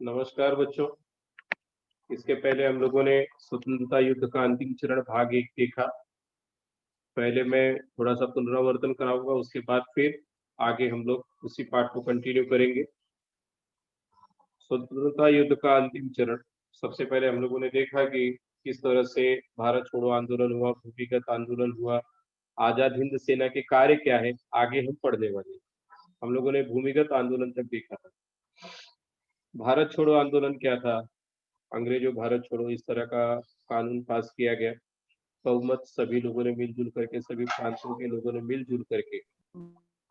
नमस्कार बच्चों। इसके पहले हम लोगों ने स्वतंत्रता युद्ध का अंतिम चरण भाग 1 देखा। पहले मैं थोड़ा सा पुनरावर्तन कराऊंगा, उसके बाद फिर आगे हम लोग उसी पाठ को कंटिन्यू करेंगे। स्वतंत्रता युद्ध का अंतिम चरण, सबसे पहले हम लोगों ने देखा कि किस तरह से भारत छोड़ो आंदोलन हुआ, भूमिगत आंदोलन हुआ, आजाद हिंद सेना के कार्य क्या है, आगे हम पढ़ने वाले हैं। हम लोगों ने भूमिगत आंदोलन तक देखा था। भारत छोड़ो आंदोलन क्या था? अंग्रेजों भारत छोड़ो इस तरह का कानून पास किया गया। बहुमत सभी लोगों ने मिलजुल करके, सभी प्रांतों के लोगों ने मिलजुल करके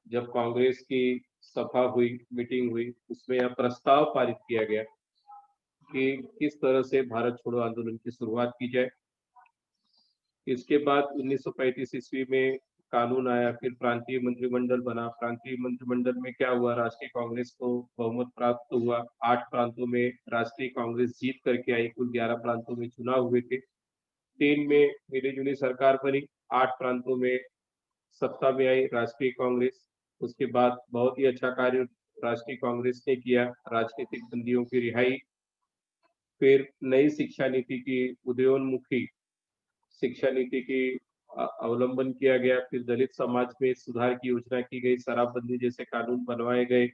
जब कांग्रेस की सभा हुई, मीटिंग हुई, उसमें यह प्रस्ताव पारित किया गया कि किस तरह से भारत छोड़ो आंदोलन की शुरुआत की जाए। इसके बाद 1935 ईस्वी में कानून आया, फिर प्रांतीय मंत्रिमंडल बना। प्रांतीय मंत्रिमंडल में क्या हुआ? राष्ट्रीय कांग्रेस को बहुमत प्राप्त हुआ। 8 प्रांतों में राष्ट्रीय कांग्रेस जीत करके आई। कुल 11 प्रांतों में चुनाव हुए थे। 3 में मिली-जुली सरकार बनी। 8 प्रांतों में सत्ता में आई राष्ट्रीय कांग्रेस। उसके बाद बहुत ही अच्छा कार्य राष्ट्रीय कांग्रेस ने किया, राजनीतिक बंदियों की रिहाई, फिर नई शिक्षा नीति की, उदयोन्मुखी शिक्षा नीति की अवलंबन किया गया। फिर दलित समाज में सुधार की योजना की गई, शराबबंदी जैसे कानून बनवाए गए।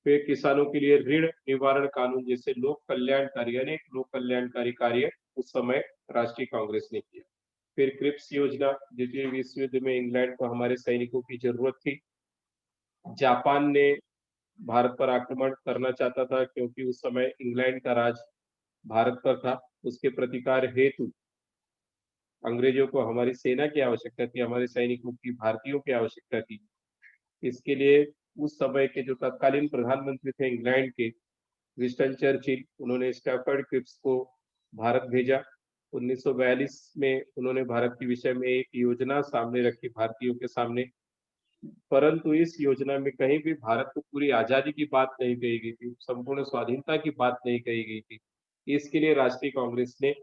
फिर किसानों के लिए ऋण निवारण कानून जैसे लोक कल्याणकारी, अनेक लोक कल्याणकारी कार्य उस समय राष्ट्रीय कांग्रेस ने किया। फिर क्रिप्स योजना, द्वितीय विश्व युद्ध में इंग्लैंड को हमारे सैनिकों की जरूरत थी। जापान ने भारत पर आक्रमण करना चाहता था क्योंकि उस समय इंग्लैंड का राज भारत पर था। उसके प्रतिकार हेतु अंग्रेजों को हमारी सेना की आवश्यकता थी, हमारे सैनिकों की, भारतीयों की आवश्यकता थी। इसके लिए उस समय के जो तत्कालीन प्रधानमंत्री थे इंग्लैंड के, विंस्टन चर्चिल, उन्होंने स्टैफर्ड क्रिप्स को भारत भेजा। 1942 में उन्होंने भारत के विषय में एक योजना सामने रखी भारतीयों के सामने, परंतु इस योजना में कहीं भी भारत को पूरी आजादी की बात नहीं कही गई थी, संपूर्ण स्वाधीनता की बात नहीं कही गई थी। इसके लिए राष्ट्रीय कांग्रेस ने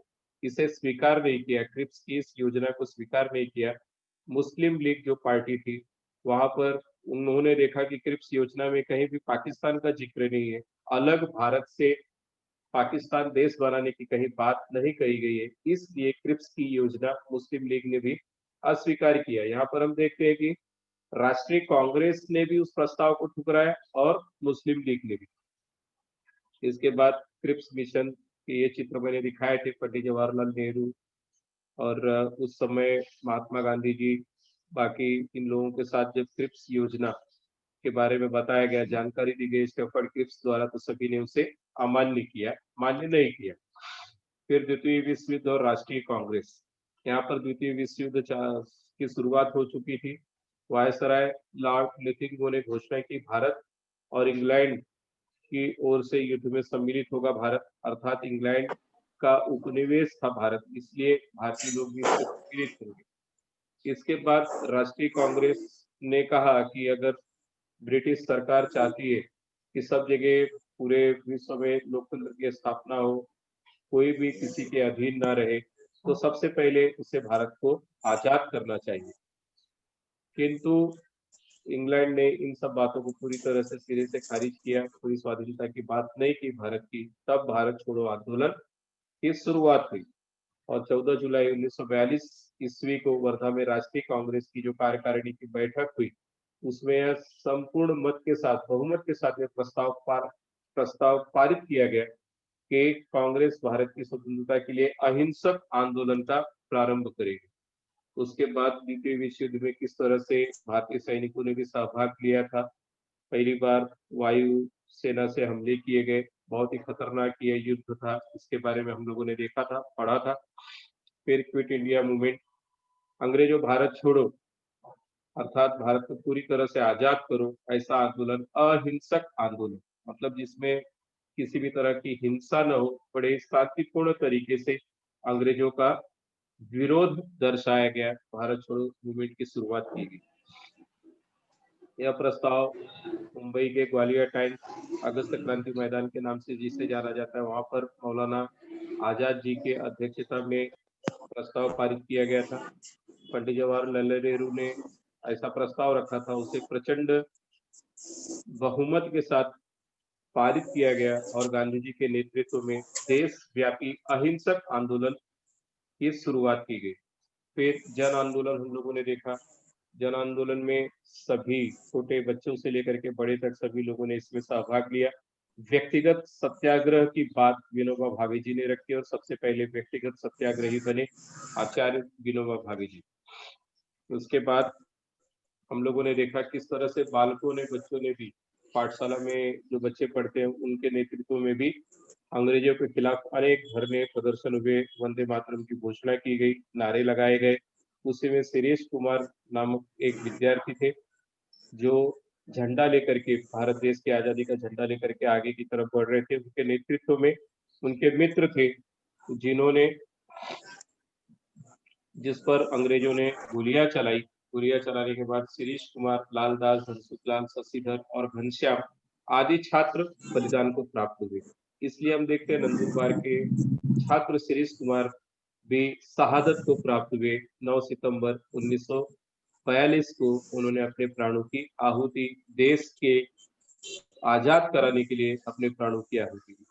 इसे स्वीकार नहीं किया, क्रिप्स की इस योजना को स्वीकार नहीं किया। मुस्लिम लीग जो पार्टी थी, वहां पर उन्होंने देखा कि क्रिप्स योजना में कहीं भी पाकिस्तान का जिक्र नहीं है, अलग भारत से पाकिस्तान देश बनाने की कहीं बात नहीं कही गई है, इसलिए क्रिप्स की योजना मुस्लिम लीग ने भी अस्वीकार किया। यहाँ पर हम देखते हैं कि राष्ट्रीय कांग्रेस ने भी उस प्रस्ताव को ठुकराया और मुस्लिम लीग ने भी। इसके बाद क्रिप्स मिशन के ये चित्र मैंने दिखाए थे, पंडित जवाहरलाल नेहरू और उस समय महात्मा गांधी जी, बाकी इन लोगों के साथ जब क्रिप्स योजना के बारे में बताया गया, जानकारी दी गई स्टैफर्ड क्रिप्स द्वारा, तो सभी ने उसे अमान्य किया, मान्य नहीं किया। फिर द्वितीय विश्व युद्ध और राष्ट्रीय कांग्रेस, यहाँ पर द्वितीय विश्व युद्ध की शुरुआत हो चुकी थी। वायसराय लॉर्ड लिथिंगो ने घोषणा की, भारत और इंग्लैंड की ओर से युद्ध में सम्मिलित होगा भारत, अर्थात इंग्लैंड का उपनिवेश था भारत, इसलिए भारतीय लोग भी इससे सम्मिलित होंगे। इसके बाद राष्ट्रीय कांग्रेस ने कहा कि अगर ब्रिटिश सरकार चाहती है कि सब जगह पूरे विश्व में लोकतंत्र की स्थापना हो, कोई भी किसी के अधीन ना रहे, तो सबसे पहले उसे भारत को आजाद करना चाहिए। किंतु इंग्लैंड ने इन सब बातों को पूरी तरह से सिरे से खारिज किया, पूरी स्वाधीनता की बात नहीं की भारत की। तब भारत छोड़ो आंदोलन की शुरुआत हुई और 14 जुलाई 1942 ईस्वी को वर्धा में राष्ट्रीय कांग्रेस की जो कार्यकारिणी की बैठक हुई, उसमें यह संपूर्ण मत के साथ, बहुमत के साथ यह प्रस्ताव पारित किया गया कि कांग्रेस भारत की स्वतंत्रता के लिए अहिंसक आंदोलन का प्रारंभ करेगी। उसके बाद द्वितीय विश्व युद्ध में किस तरह से भारतीय सैनिकों ने भी सहभाग लिया था। पहली बार वायु सेना से हमले किए गए, बहुत ही खतरनाक ये युद्ध था, इसके बारे में हम लोगों ने देखा था, पढ़ा था। फिर क्विट इंडिया मूवमेंट, अंग्रेजों भारत छोड़ो अर्थात भारत को पूरी तरह से आजाद करो, ऐसा आंदोलन, अहिंसक आंदोलन, मतलब जिसमें किसी भी तरह की हिंसा न हो, बड़े शांतिपूर्ण तरीके से अंग्रेजों का विरोध दर्शाया गया, भारत छोड़ो मूवमेंट की शुरुआत की गई। यह प्रस्ताव मुंबई के ग्वालियर टाइम्स, अगस्त क्रांति मैदान के नाम से जिसे जाना जाता है, वहां पर मौलाना आजाद जी के अध्यक्षता में प्रस्ताव पारित किया गया था। पंडित जवाहरलाल नेहरू ने ऐसा प्रस्ताव रखा था, उसे प्रचंड बहुमत के साथ पारित किया गया और गांधी जी के नेतृत्व में देशव्यापी अहिंसक आंदोलन की शुरुआत की गई। फिर जन आंदोलन हम लोगों ने देखा। जन आंदोलन में सभी छोटे बच्चों से लेकर के बड़े तक सभी लोगों ने इसमें सहभाग लिया। व्यक्तिगत सत्याग्रह की बात विनोबा भावे जी ने रखी और सबसे पहले व्यक्तिगत सत्याग्रही बने आचार्य विनोबा भावे जी। उसके बाद हम लोगों ने देखा किस तरह से बालकों ने, बच्चों ने भी, पाठशाला में जो बच्चे पढ़ते हैं उनके नेतृत्व में भी अंग्रेजों के खिलाफ अनेक धरने प्रदर्शन हुए, वंदे मातरम की घोषणा की गई, नारे लगाए गए। उसी में शिरीष कुमार नामक एक विद्यार्थी थे जो झंडा लेकर के, भारत देश की आजादी का झंडा लेकर के आगे की तरफ बढ़ रहे थे। उनके नेतृत्व में उनके मित्र थे जिन्होंने, जिस पर अंग्रेजों ने गोलियां चलाई। गोलियां चलाने के बाद शिरीष कुमार, लालदास, धनसुखलाल, शशिधर और घनश्याम आदि छात्र बलिदान को प्राप्त हुए। इसलिए हम देखते हैं नंदुरबार के छात्र शिरीष कुमार भी शहादत को प्राप्त हुए। 9 सितंबर 1942 को उन्होंने अपने प्राणों की आहुति, देश के आजाद कराने के लिए अपने प्राणों की आहुति दी।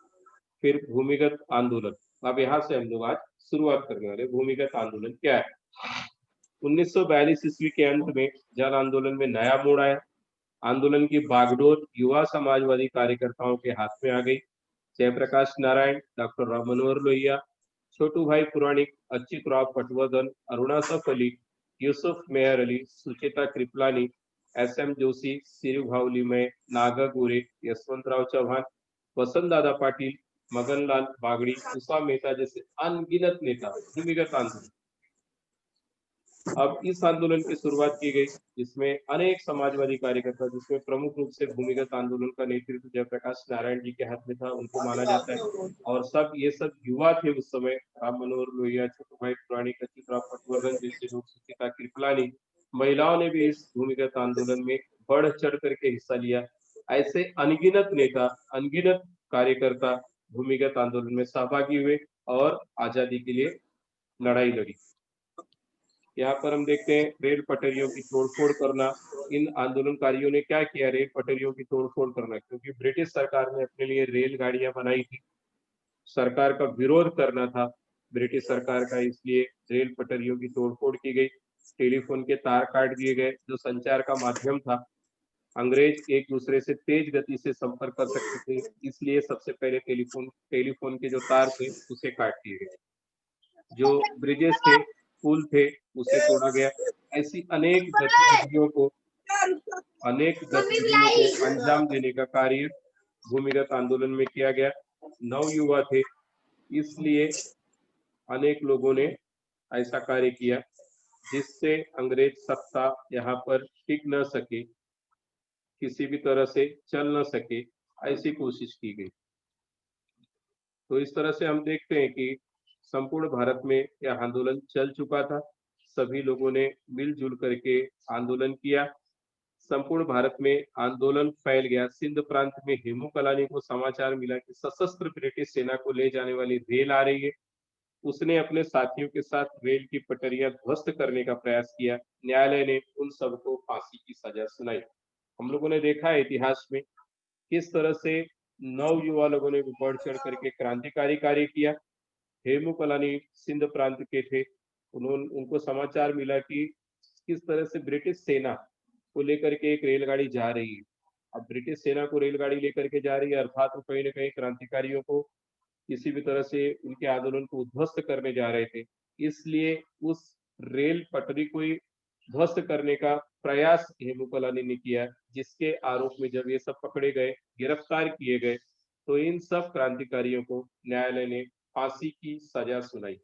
फिर भूमिगत आंदोलन। अब यहाँ से हम लोग आज शुरुआत करने वाले। भूमिगत आंदोलन क्या है? 1942 ईस्वी के अंत में जन आंदोलन में नया मोड़ आया। आंदोलन की बागडोर युवा समाजवादी कार्यकर्ताओं के हाथ में आ गई। जयप्रकाश नारायण, डॉक्टर राम मनोहर लोहिया, छोटू भाई पुराणिक, अच्युत राव पटवर्धन, अरुणा सफ अली, यूसुफ मेहर अली, सुचेता कृपलानी, एस.एम. जोशी, सिरुभाऊ लिमये, नागा गोरे, यशवंतराव चौहान, वसंत दादा पाटिल, मगनलाल बागड़ी, उषा मेहता जैसे अनगिनत नेता भूमिगत आंदोलन। अब इस आंदोलन की शुरुआत की गई जिसमें अनेक समाजवादी कार्यकर्ता, जिसमें प्रमुख रूप से भूमिगत आंदोलन का नेतृत्व जयप्रकाश नारायण जी के हाथ में था, उनको माना जाता है। और ये सब युवा थे उस समय। राम मनोहर लोहिया, छोटू भाई पुराणिक, अच्युत राव पटवर्धन जैसे लोग, सुचिता कृपलानी। महिलाओं ने भी इस भूमिगत आंदोलन में बढ़ चढ़ करके हिस्सा लिया। ऐसे अनगिनत नेता, अनगिनत कार्यकर्ता भूमिगत आंदोलन में सहभागी हुए और आजादी के लिए लड़ाई लड़ी। यहाँ पर हम देखते हैं रेल पटरियों की तोड़फोड़ करना। इन आंदोलनकारियों ने क्या किया? रेल पटरियों की तोड़फोड़ करना, क्योंकि ब्रिटिश सरकार ने अपने लिए रेलगाड़ियां बनाई थी। सरकार का विरोध करना था ब्रिटिश सरकार का, इसलिए रेल पटरियों की तोड़फोड़ की गई। टेलीफोन के तार काट दिए गए, जो संचार का माध्यम था। अंग्रेज एक दूसरे से तेज गति से संपर्क कर सकते थे, इसलिए सबसे पहले टेलीफोन के जो तार थे उसे काट दिए गए। जो ब्रिजेस थे, पुल थे, उसे तोड़ा गया। ऐसी अनेक गतिविधियों को अंजाम देने का कार्य भूमिगत आंदोलन में किया गया। नवयुवा थे, इसलिए अनेक लोगों ने ऐसा कार्य किया जिससे अंग्रेज सत्ता यहाँ पर टिक न सके, किसी भी तरह से चल न सके, ऐसी कोशिश की गई। तो इस तरह से हम देखते हैं कि संपूर्ण भारत में यह आंदोलन चल चुका था। सभी लोगों ने मिलजुल करके आंदोलन किया। संपूर्ण भारत में आंदोलन फैल गया। सिंध प्रांत में हेमू कलानी को समाचार मिला कि सशस्त्र ब्रिटिश सेना को ले जाने वाली रेल आ रही है। उसने अपने साथियों के साथ रेल की पटरियां ध्वस्त करने का प्रयास किया। न्यायालय ने उन सबको फांसी की सजा सुनाई। हम लोगों ने देखा है इतिहास में किस तरह से नवयुवा लोगों ने बढ़ चढ़ करके क्रांतिकारी कार्य किया। हेमू कलानी सिंध प्रांत के थे। उनको समाचार मिला कि किस तरह से ब्रिटिश सेना को लेकर के एक रेलगाड़ी जा रही है। अब ब्रिटिश सेना को रेलगाड़ी लेकर के जा रही है, अर्थात वो कहीं ना कहीं क्रांतिकारियों को किसी भी तरह से उनके आंदोलन को उद्ध्वस्त करने जा रहे थे। इसलिए उस रेल पटरी को ही ध्वस्त करने का प्रयास हेमू कलानी ने किया, जिसके आरोप में जब ये सब पकड़े गए, गिरफ्तार किए गए, तो इन सब क्रांतिकारियों को न्यायालय ने फांसी की सजा सुनाई।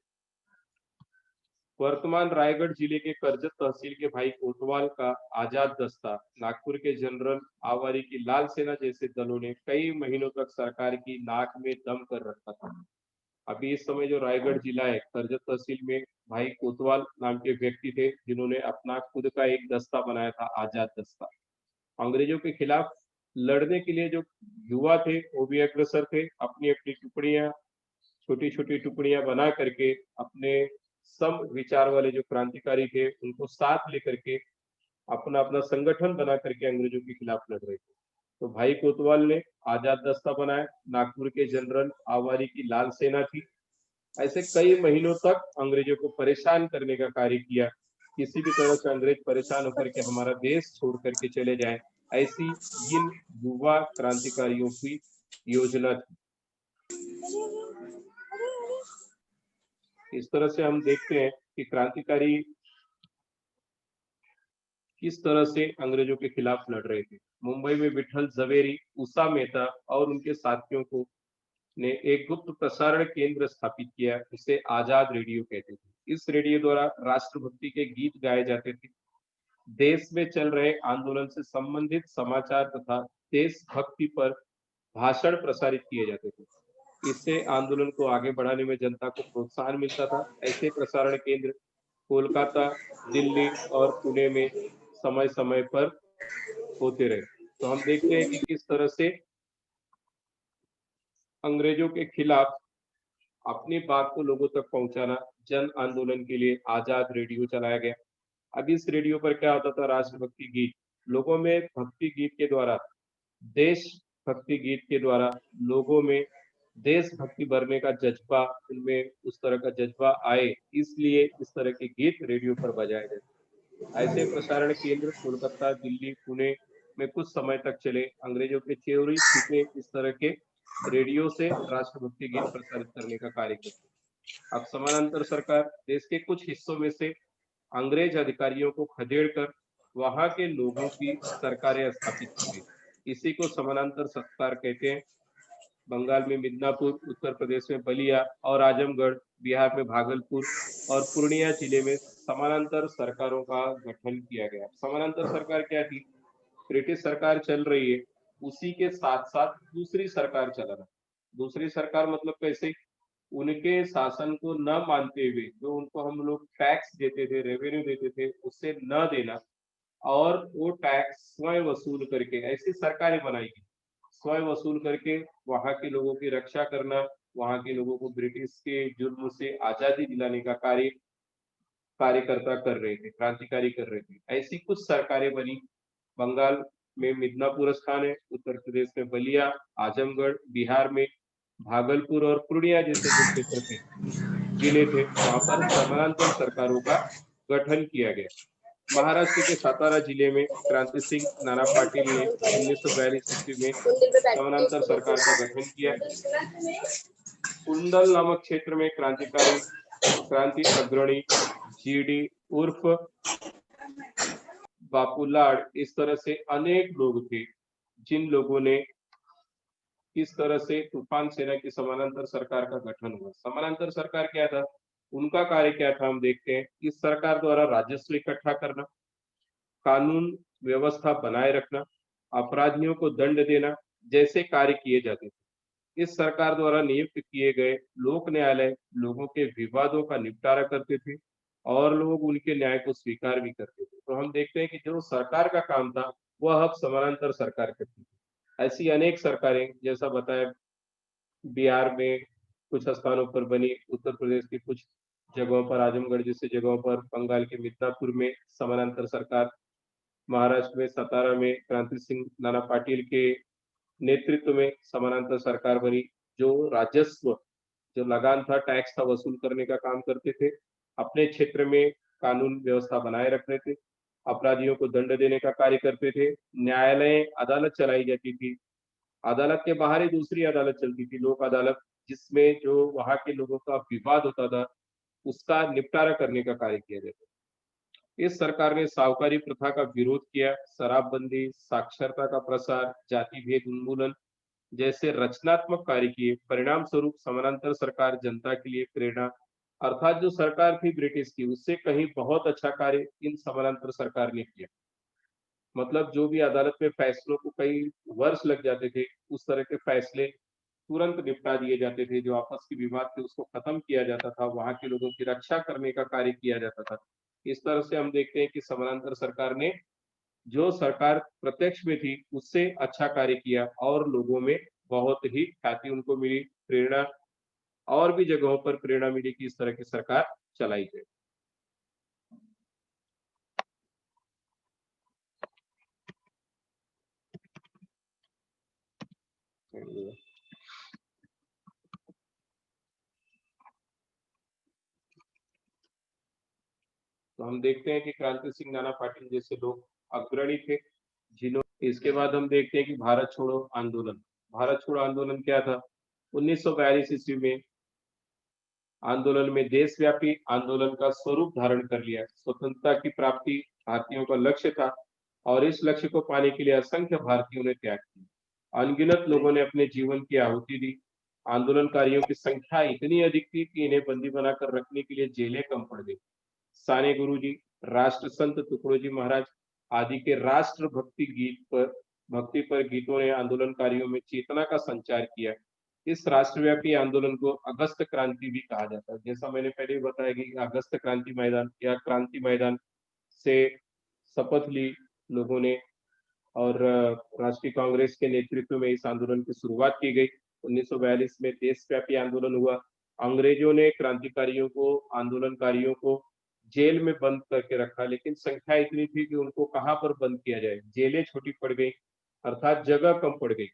वर्तमान रायगढ़ जिले के करजत तहसील के भाई कोतवाल का आजाद दस्ता, नागपुर के जनरल आवारी की लाल सेना जैसे दलों ने कई महीनों तक सरकार की नाक में दम कर रखा था। अभी इस समय जो रायगढ़ जिला है, करजत तहसील में भाई कोतवाल नाम के व्यक्ति थे जिन्होंने अपना खुद का एक दस्ता बनाया था, आजाद दस्ता। अंग्रेजों के खिलाफ लड़ने के लिए जो युवा थे वो भी अग्रसर थे। अपनी अपनी टुकड़ियां, छोटी छोटी टुकड़ियां बना करके अपने सम विचार वाले जो क्रांतिकारी थे उनको साथ लेकर के अपना अपना संगठन बना करके अंग्रेजों के खिलाफ लड़ रहे थे। तो भाई कोतवाल ने आजाद दस्ता बनाया, नागपुर के जनरल आवारी की लाल सेना थी। ऐसे कई महीनों तक अंग्रेजों को परेशान करने का कार्य किया। किसी भी तरह से अंग्रेज परेशान होकर के हमारा देश छोड़ करके चले जाएं, ऐसी इन युवा क्रांतिकारियों की योजना थी। इस तरह से हम देखते हैं कि क्रांतिकारी किस तरह से अंग्रेजों के खिलाफ लड़ रहे थे। मुंबई में विठल झवेरी, उषा मेहता और उनके साथियों को ने एक गुप्त प्रसारण केंद्र स्थापित किया, उसे आजाद रेडियो कहते थे। इस रेडियो द्वारा राष्ट्रभक्ति के गीत गाए जाते थे, देश में चल रहे आंदोलन से संबंधित समाचार तथा देशभक्ति पर भाषण प्रसारित किए जाते थे। इससे आंदोलन को आगे बढ़ाने में जनता को प्रोत्साहन मिलता था। ऐसे प्रसारण केंद्र कोलकाता, दिल्ली और पुणे में समय समय पर होते रहे। तो हम देखते हैं कि किस तरह से अंग्रेजों के खिलाफ अपनी बात को लोगों तक पहुंचाना, जन आंदोलन के लिए आजाद रेडियो चलाया गया। अब इस रेडियो पर क्या होता था, राष्ट्रभक्ति गीत, लोगों में भक्ति गीत के द्वारा, देश भक्ति गीत के द्वारा लोगों में देशभक्ति भरने का जज्बा, उनमें उस तरह का जज्बा आए, इसलिए इस तरह के गीत रेडियो पर बजाए जाते। ऐसे प्रसारण केंद्र कोलकाता, दिल्ली, पुणे में कुछ समय तक चले। अंग्रेजों के चोरी छिपे इस तरह के रेडियो से राष्ट्रभक्ति गीत प्रसारित करने का कार्य करते। अब समानांतर सरकार देश के कुछ हिस्सों में से अंग्रेज अधिकारियों को खदेड़कर वहां के लोगों की सरकारें स्थापित की गई। इसी को समानांतर सरकार कहते हैं। बंगाल में मिदनापुर, उत्तर प्रदेश में बलिया और आजमगढ़, बिहार में भागलपुर और पूर्णिया जिले में समानांतर सरकारों का गठन किया गया। समानांतर सरकार क्या थी? ब्रिटिश सरकार चल रही है, उसी के साथ साथ दूसरी सरकार चलाना। दूसरी सरकार मतलब कैसे? उनके शासन को न मानते हुए जो उनको हम लोग टैक्स देते थे, रेवेन्यू देते थे, उससे न देना और वो टैक्स स्वयं वसूल करके ऐसी सरकारें बनाई गई, स्वयं वसूल करके वहां के लोगों की रक्षा करना, वहां के लोगों को ब्रिटिश के जुर्म से आजादी दिलाने का कार्य कार्यकर्ता कर रहे थे, क्रांतिकारी कर रहे थे। ऐसी कुछ सरकारें बनी। बंगाल में मिदनापुर स्थान है, उत्तर प्रदेश में बलिया, आजमगढ़, बिहार में भागलपुर और पूर्णिया जैसे जो क्षेत्र थे, जिले थे, वहां पर समानांतर सरकारों का गठन किया गया। महाराष्ट्र के सातारा जिले में क्रांति सिंह नाना पाटिल ने 1942 ईस्वी में समानांतर सरकार का गठन किया। कुंडल नामक क्षेत्र में क्रांति अग्रणी जीडी उर्फ बापूलाड, इस तरह से अनेक लोग थे जिन लोगों ने किस तरह से तूफान सेना की समानांतर सरकार का गठन हुआ। समानांतर सरकार क्या था, उनका कार्य क्या था, हम देखते हैं। इस सरकार द्वारा राजस्व इकट्ठा करना, कानून व्यवस्था बनाए रखना, अपराधियों को दंड देना जैसे कार्य किए जाते थे। इस सरकार द्वारा नियुक्त किए गए लोक न्यायालय लोगों के विवादों का निपटारा करते थे और लोग उनके न्याय को स्वीकार भी करते थे। तो हम देखते हैं कि जो सरकार का काम था वह अब समानांतर सरकार करती थी। ऐसी अनेक सरकारें, जैसा बताया, बिहार में कुछ स्थानों पर बनी, उत्तर प्रदेश के कुछ जगहों पर, आजमगढ़ जैसे जगहों पर, बंगाल के मिदनापुर में समानांतर सरकार, महाराष्ट्र में सतारा में क्रांति सिंह नाना पाटिल के नेतृत्व में समानांतर सरकार बनी, जो राजस्व, जो लगान था, टैक्स था, वसूल करने का काम करते थे। अपने क्षेत्र में कानून व्यवस्था बनाए रखते थे, अपराधियों को दंड देने का कार्य करते थे, न्यायालय अदालत चलाई जाती थी। अदालत के बाहर ही दूसरी अदालत चलती थी, लोक अदालत, जिसमें जो वहां के लोगों का विवाद होता था उसका निपटारा करने का कार्य किया जाता था। इस सरकार ने साहूकारी प्रथा का विरोध किया, शराबबंदी, साक्षरता का प्रसार, जाति भेद उन्मूलन जैसे रचनात्मक कार्य किए। परिणाम स्वरूप समानांतर सरकार जनता के लिए प्रेरणा, अर्थात जो सरकार थी ब्रिटिश की, उससे कहीं बहुत अच्छा कार्य इन समानांतर सरकार ने किया। मतलब जो भी अदालत में फैसलों को कई वर्ष लग जाते थे, उस तरह के फैसले तुरंत निपटा दिए जाते थे। जो आपस की विवाद थे उसको खत्म किया जाता था, वहां के लोगों की रक्षा करने का कार्य किया जाता था। इस तरह से हम देखते हैं कि समानांतर सरकार ने, जो सरकार प्रत्यक्ष में थी, उससे अच्छा कार्य किया और लोगों में बहुत ही ख्याति उनको मिली, प्रेरणा, और भी जगहों पर प्रेरणा मिली कि इस तरह की सरकार चलाई जाए। तो हम देखते हैं कि क्रांति सिंह नाना पाटिल जैसे लोग अग्रणी थे, जिन्होंने इसके बाद हम देखते हैं कि भारत छोड़ो आंदोलन। भारत छोड़ो आंदोलन क्या था? 1942 ईस्वी में आंदोलन में देशव्यापी आंदोलन का स्वरूप धारण कर लिया। स्वतंत्रता की प्राप्ति भारतीयों का लक्ष्य था और इस लक्ष्य को पाने के लिए असंख्य भारतीयों ने त्याग किया। अनगिनत लोगों ने अपने जीवन की आहुति दी। आंदोलनकारियों की संख्या इतनी अधिक थी कि इन्हें बंदी बनाकर रखने के लिए जेलें कम पड़ गई। साने गुरुजी, राष्ट्र संत तुकडोजी महाराज आदि के राष्ट्र भक्ति पर गीतों ने आंदोलनकारियों में चेतना का संचार किया। इस राष्ट्रव्यापी आंदोलन को अगस्त क्रांति भी कहा जाता है। जैसा मैंने पहले भी बताया कि अगस्त क्रांति मैदान या क्रांति मैदान से शपथ ली लोगों ने और राष्ट्रीय कांग्रेस के नेतृत्व में इस आंदोलन की शुरुआत की गई। 1942 में देशव्यापी आंदोलन हुआ। अंग्रेजों ने क्रांतिकारियों को, आंदोलनकारियों को जेल में बंद करके रखा, लेकिन संख्या इतनी थी कि उनको कहाँ पर बंद किया जाए। जेलें छोटी पड़ गई, अर्थात जगह कम पड़ गई।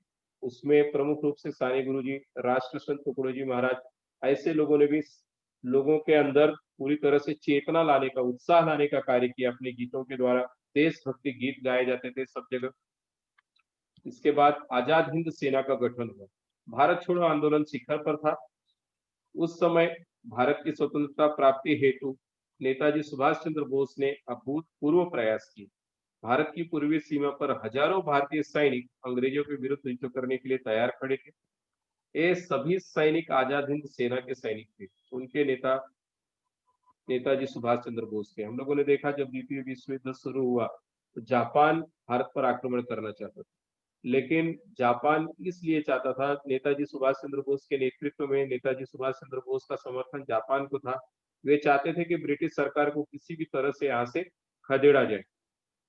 उसमें प्रमुख रूप से साने गुरुजी, राष्ट्र संत तुकडोजी महाराज, ऐसे लोगों ने भी लोगों के अंदर पूरी तरह से चेतना लाने का, उत्साह लाने का कार्य किया अपने गीतों के द्वारा। देशभक्ति गीत गाए जाते थे सब जगह। इसके बाद आजाद हिंद सेना का गठन हुआ। भारत छोड़ो आंदोलन शिखर पर था। उस समय भारत की स्वतंत्रता प्राप्ति हेतु नेताजी सुभाष चंद्र बोस ने अभूतपूर्व प्रयास किए। भारत की पूर्वी सीमा पर हजारों भारतीय सैनिक अंग्रेजों के विरुद्ध युद्ध करने के लिए तैयार खड़े थे। ये सभी सैनिक आजाद हिंद सेना के सैनिक थे। उनके नेता नेताजी सुभाष चंद्र बोस थे। हम लोगों ने देखा जब द्वितीय विश्व युद्ध शुरू हुआ तो जापान भारत पर आक्रमण करना चाहता था, लेकिन जापान इसलिए चाहता था, नेताजी सुभाष चंद्र बोस के नेतृत्व में नेताजी सुभाष चंद्र बोस का समर्थन जापान को था। वे चाहते थे कि ब्रिटिश सरकार को किसी भी तरह से यहाँ से खदेड़ा जाए।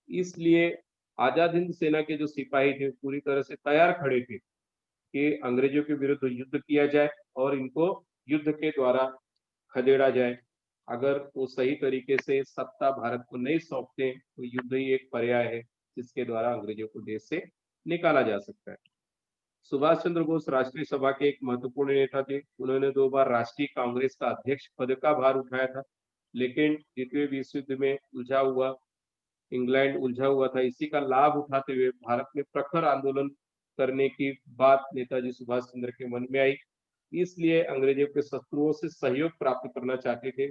इसलिए आजाद हिंद सेना के जो सिपाही थे पूरी तरह से तैयार खड़े थे कि अंग्रेजों के विरुद्ध युद्ध किया जाए और इनको युद्ध के द्वारा खदेड़ा जाए। अगर वो सही तरीके से सत्ता भारत को नहीं सौंपते तो युद्ध ही एक पर्याय है जिसके द्वारा अंग्रेजों को देश से निकाला जा सकता है। सुभाष चंद्र बोस राष्ट्रीय सभा के एक महत्वपूर्ण नेता थे। उन्होंने 2 बार राष्ट्रीय कांग्रेस का अध्यक्ष पद का भार उठाया था, लेकिन द्वितीय विश्व युद्ध में इंग्लैंड उलझा हुआ था। इसी का लाभ उठाते हुए भारत में प्रखर आंदोलन करने की बात नेताजी सुभाष चंद्र के मन में आई। इसलिए अंग्रेजों के शत्रुओं से सहयोग प्राप्त करना चाहते थे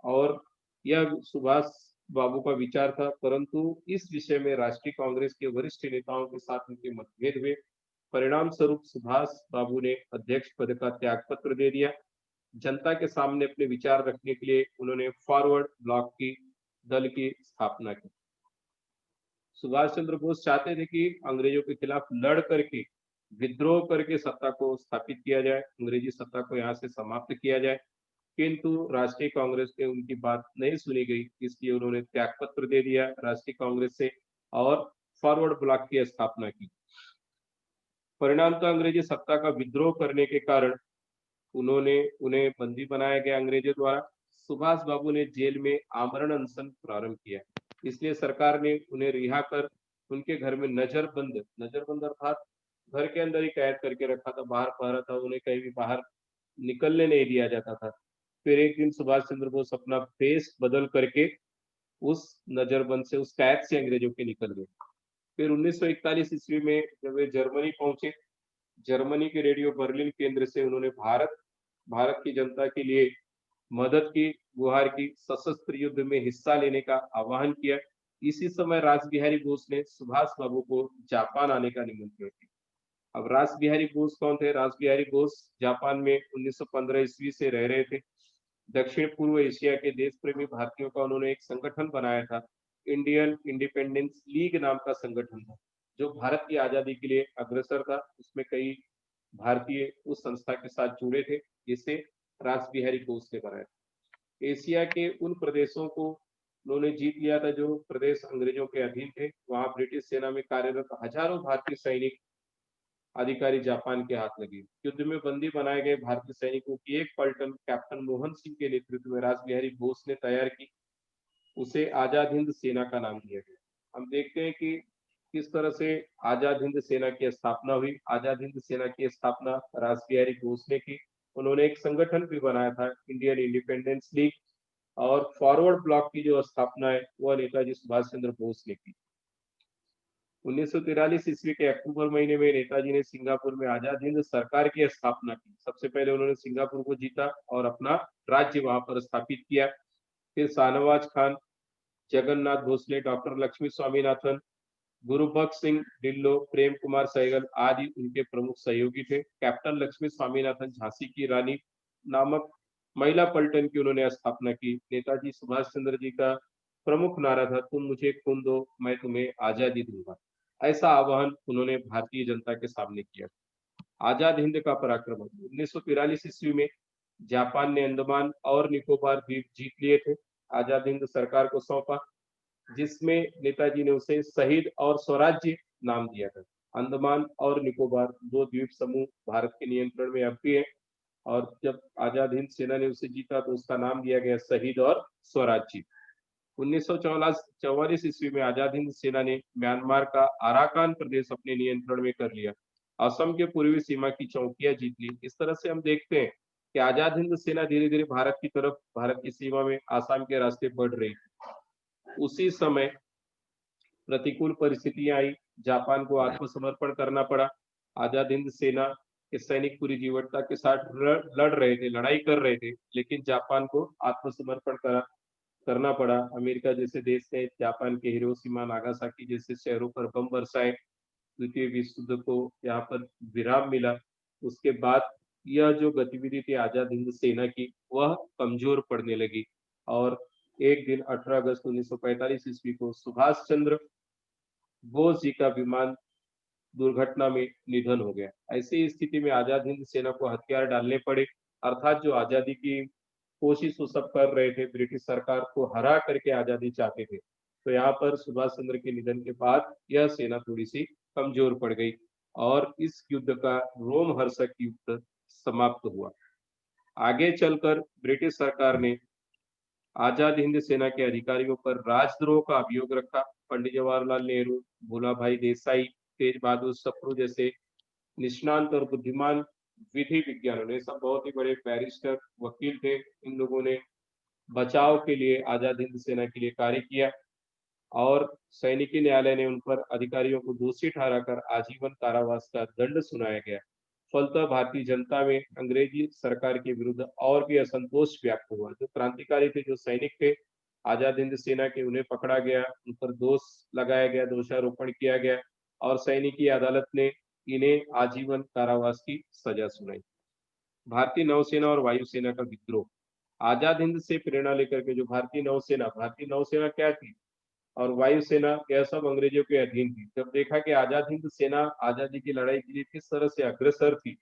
और यह सुभाष बाबू का विचार था, परंतु इस विषय में राष्ट्रीय कांग्रेस के वरिष्ठ नेताओं के साथ उनके मतभेद हुए। परिणाम स्वरूप सुभाष बाबू ने अध्यक्ष पद का त्याग पत्र दे दिया। जनता के सामने अपने विचार रखने के लिए उन्होंने फॉरवर्ड ब्लॉक की दल की स्थापना की। सुभाष चंद्र बोस चाहते थे कि अंग्रेजों के खिलाफ लड़ करके, विद्रोह करके सत्ता को स्थापित किया जाए, अंग्रेजी सत्ता को यहाँ से समाप्त किया जाए, किंतु राष्ट्रीय कांग्रेस ने उनकी बात नहीं सुनी गई। इसलिए उन्होंने त्यागपत्र दे दिया राष्ट्रीय कांग्रेस से और फॉरवर्ड ब्लॉक की स्थापना की। परिणामतः अंग्रेजी सत्ता का विद्रोह करने के कारण उन्हें बंदी बनाया गया अंग्रेजों द्वारा। सुभाष बाबू ने जेल में आमरण अनशन प्रारंभ किया। इसलिए सरकार ने उन्हें रिहा कर उनके घर में नजरबंद अर्थात घर के अंदर ही कैद करके रखा था, बाहर पहरा था, उन्हें कहीं भी बाहर निकलने नहीं दिया जाता था। फिर एक दिन सुभाष चंद्र बोस अपना फेस बदल करके उस नजरबंद से, उस कैद से अंग्रेजों के निकल गए। फिर 1941 ईस्वी में जब वे जर्मनी पहुंचे, जर्मनी के रेडियो बर्लिन केंद्र से उन्होंने भारत की जनता के लिए मदद की गुहार की, सशस्त्र युद्ध में हिस्सा लेने का आह्वान किया। इसी समय रास बिहारी बोस ने सुभाष बाबू को जापान आने का निमंत्रण दिया। अब रास बिहारी बोस कौन थे? रास बिहारी बोस जापान में 1915 ईस्वी से रह रहे थे। दक्षिण पूर्व एशिया के देश प्रेमी भारतीयों का उन्होंने एक संगठन बनाया था, इंडियन इंडिपेंडेंस लीग नाम का संगठन था, जो भारत की आजादी के लिए अग्रसर था। उसमें कई भारतीय उस संस्था के साथ जुड़े थे जिसे रास बिहारी बोस ने बनाया। एशिया के उन प्रदेशों को उन्होंने जीत लिया था जो प्रदेश अंग्रेजों के अधीन थे। वहां ब्रिटिश सेना में कार्यरत हजारों भारतीय सैनिक अधिकारी जापान के हाथ लगे। युद्ध में बंदी बनाए गए भारतीय सैनिकों की एक पलटन कैप्टन मोहन सिंह के नेतृत्व में रास बिहारी बोस ने तैयार की। उसे आजाद हिंद सेना का नाम दिया गया। हम देखते हैं कि किस तरह से आजाद हिंद सेना की स्थापना हुई। आजाद हिंद सेना की स्थापना रास बिहारी घोष ने की। उन्होंने एक संगठन भी बनाया था, इंडियन इंडिपेंडेंस लीग, और फॉरवर्ड ब्लॉक की जो स्थापना है वह नेताजी सुभाष चंद्र बोस ने की। 1943 ईस्वी के अक्टूबर महीने में नेताजी ने सिंगापुर में आजाद हिंद सरकार की स्थापना की। सबसे पहले उन्होंने सिंगापुर को जीता और अपना राज्य वहां पर स्थापित किया। फिर शाहनवाज खान, जगन्नाथ भोसले, डॉक्टर लक्ष्मी स्वामीनाथन, गुरुबख्श सिंह ढिल्लो, प्रेम कुमार सहगल आदि उनके प्रमुख सहयोगी थे। कैप्टन लक्ष्मी स्वामीनाथन झांसी की रानी नामक महिला पलटन की उन्होंने स्थापना की। नेताजी सुभाष चंद्र जी का प्रमुख नारा था, तुम मुझे खून दो मैं तुम्हें आजादी दूंगा। ऐसा आह्वान उन्होंने भारतीय जनता के सामने किया। आजाद हिंद का पराक्रम 1943 ईस्वी में जापान ने अंडमान और निकोबार द्वीप जीत लिए थे। आजाद हिंद सरकार को सौंपा, जिसमें नेताजी ने उसे शहीद और स्वराज्य नाम दिया था। अंडमान और निकोबार दो द्वीप समूह भारत के नियंत्रण में अब भी है, और जब आजाद हिंद सेना ने उसे जीता तो उसका नाम दिया गया शहीद और स्वराज्य। 1944 ईस्वी में आजाद हिंद सेना ने म्यांमार का अराकान प्रदेश अपने नियंत्रण में कर लिया। असम के पूर्वी सीमा की चौकियां जीत ली। इस तरह से हम देखते हैं कि आजाद हिंद सेना धीरे धीरे भारत की तरफ, भारत की सीमा में आसाम के रास्ते बढ़ रही। उसी समय प्रतिकूल परिस्थितियां आई, जापान को आत्मसमर्पण करना पड़ा। आजाद हिंद सेना के सैनिक पूरी जीवटता के साथ लड़ रहे थे, लड़ाई कर रहे थे, लेकिन जापान को आत्मसमर्पण करना पड़ा। अमेरिका जैसे देश ने जापान के हिरोशिमा, नागासाकी जैसे शहरों पर बम बरसाए। द्वितीय विश्व युद्ध को यहाँ पर विराम मिला। उसके बाद यह जो गतिविधि थी आजाद हिंद सेना की, वह कमजोर पड़ने लगी, और एक दिन 18 अगस्त 1945 ईस्वी को सुभाष चंद्र बोस जी का विमान दुर्घटना में निधन हो गया। ऐसी स्थिति में आजाद हिंद सेना को हथियार डालने पड़े, अर्थात जो आजादी की कोशिश वो सब कर रहे थे, ब्रिटिश सरकार को हरा करके आजादी चाहते थे। तो यहाँ पर सुभाष चंद्र के निधन के बाद यह सेना थोड़ी सी कमजोर पड़ गई, और इस युद्ध का रोमहर्षक युद्ध समाप्त हुआ। आगे चलकर ब्रिटिश सरकार ने आजाद हिंद सेना के अधिकारियों पर राजद्रोह का अभियोग रखा। पंडित जवाहरलाल नेहरू, भूला भाई देसाई, तेज बहादुर सप्रू जैसे निष्णांत और बुद्धिमान विधि विज्ञानों ने, सब बहुत ही बड़े बैरिस्टर वकील थे, इन लोगों ने बचाव के लिए आजाद हिंद सेना के लिए कार्य किया, और सैनिकी न्यायालय ने उन पर अधिकारियों को दोषी ठहराकर आजीवन कारावास का दंड सुनाया गया। फलतः भारतीय जनता में अंग्रेजी सरकार के विरुद्ध और भी असंतोष व्याप्त हुआ। जो क्रांतिकारी थे, जो सैनिक थे आजाद हिंद सेना के, उन्हें पकड़ा गया, उन पर दोष लगाया गया, दोषारोपण किया गया, और सैनिकी अदालत ने इन्हें आजीवन कारावास की सजा सुनाई। भारतीय नौसेना और वायुसेना का विद्रोह। आजाद हिंद से प्रेरणा लेकर के जो भारतीय नौसेना क्या थी और वायुसेना, यह सब अंग्रेजों के अधीन थी। जब देखा कि आजाद हिंद सेना आजादी की लड़ाई के लिए किस तरह से अग्रसर थी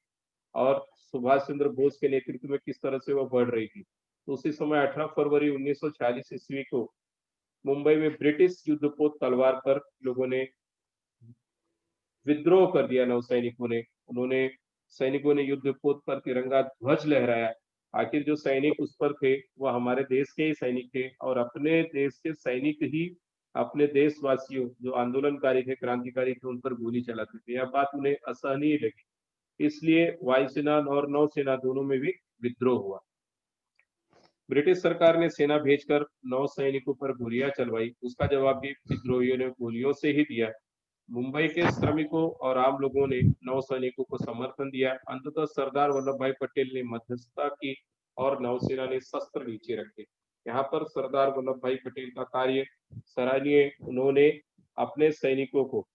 और सुभाष चंद्र बोस के नेतृत्व में किस तरह से वह बढ़ रही थी, तो उसी समय 18 फरवरी 1946 ईस्वी को मुंबई में ब्रिटिश युद्धपोत तलवार पर लोगों ने विद्रोह कर दिया। नौसैनिकों ने, उन्होंने सैनिकों ने युद्धपोत पर तिरंगा ध्वज लहराया। आखिर जो सैनिक उस पर थे वह हमारे देश के ही सैनिक थे, और अपने देश के सैनिक ही अपने देशवासियों जो आंदोलनकारी थे, क्रांतिकारी थे, उन पर गोली चलाते थे। यह बात उन्हें असहनीय लगी, इसलिए वायुसेना और नौसेना दोनों में भी विद्रोह हुआ। ब्रिटिश सरकार ने सेना भेजकर नौ सैनिकों पर गोलियां चलवाई, उसका जवाब भी विद्रोहियों ने गोलियों से ही दिया। मुंबई के श्रमिकों और आम लोगों ने नौ सैनिकों को समर्थन दिया। अंततः सरदार वल्लभ भाई पटेल ने मध्यस्थता की और नौसेना ने शस्त्र नीचे रखे। यहाँ पर सरदार वल्लभ भाई पटेल का कार्य सराहनीय। उन्होंने अपने सैनिकों को,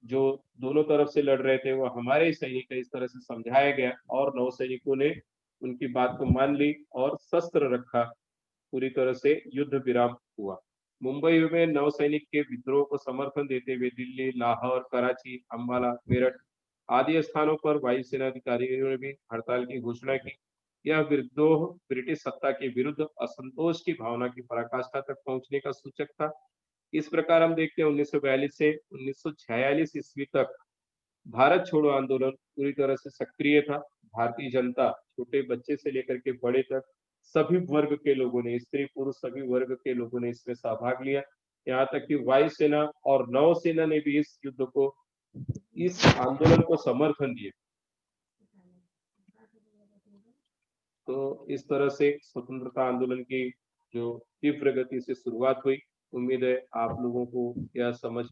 जो दोनों तरफ से लड़ रहे थे वो हमारे ही सैनिक है, इस तरह से समझाया गया, और नौ सैनिकों ने उनकी बात को मान ली और शस्त्र रखा। पूरी तरह से युद्ध विराम हुआ। मुंबई में नौसैनिक के विद्रोह को समर्थन देते हुए दिल्ली, लाहौर, कराची, अम्बाला, मेरठ आदि स्थानों पर वायुसेना अधिकारियों ने भी हड़ताल की घोषणा की। यह विद्रोह ब्रिटिश सत्ता के विरुद्ध असंतोष की भावना की पराकाष्ठा तक पहुंचने का सूचक था। इस प्रकार हम देखते हैं 1942 से 1946 ईस्वी तक भारत छोड़ो आंदोलन पूरी तरह से सक्रिय था। भारतीय जनता, छोटे बच्चे से लेकर के बड़े तक, सभी वर्ग के लोगों ने, स्त्री पुरुष सभी वर्ग के लोगों ने इसमें सहभाग लिया। यहाँ तक कि वायुसेना और नौसेना ने भी इस युद्ध को, इस आंदोलन को समर्थन दिया। तो इस तरह से स्वतंत्रता आंदोलन की जो तीव्र गति से शुरुआत हुई, उम्मीद है आप लोगों को यह समझ में